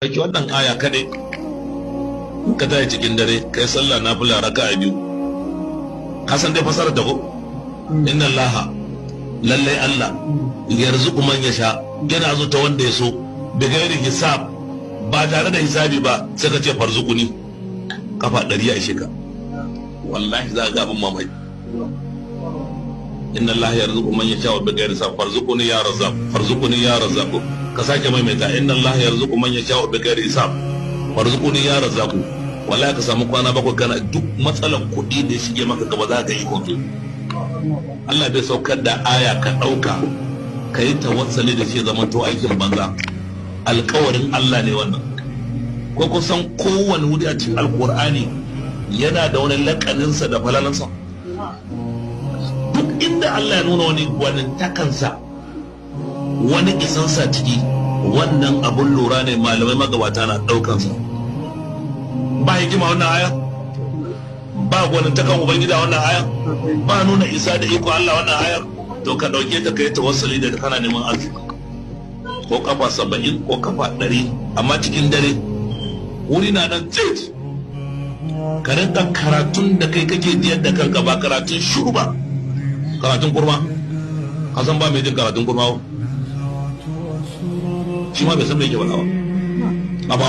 Ake wannan aya kadai ka tayi cikin dare kai sallah nafila raka'a biyu ka san dai fasarar da ko inna allaha lallai Allah yarzuqu man yasha yana zo ta wanda ya so bi gairi hisab ba tare da hisabi ba sai ka ce farzuquni kafa 100 ya ishe ka wallahi za ga abin mamaki inna allaha yarzuqu man yasha bi gairi hisab farzuquni ya razzaq farzuquni ya razzaq ka sake maimaita inna allaha yarzuqu man yasha bi gairi hisab farzuquni ya razzaq wallahi ka samu kwana bakwai kana duk matsalar kuɗi da shige maka gaba za ka yi kofi Allah bai saukar da aya ka ɗauka ka yi tawassali da shi zaman to aikin banza alkawarin Allah ne wannan ko kusan kowane wuri a cikin alkur'ani yana da wani lakaninsa da falalansa duk inda Allah ya nuna wani takansa wani isansa ciki wannan abun lura ne malamai magabata na ɗaukansa ba hikima wannan aya ba gwanin takan ubangida wannan aya ba nuna isa da iko Allah wannan aya to ka dauke ta kai tawassuli da kana neman arziki ko kafa 70 ko kafa 100 amma cikin dare wuri na nan tsit ka rinka karatun da kai kake jiyar da kanka ba karatun shuru ba karatun kurma ka san ba mai jin karatun kurma shi ma bai san me yake ba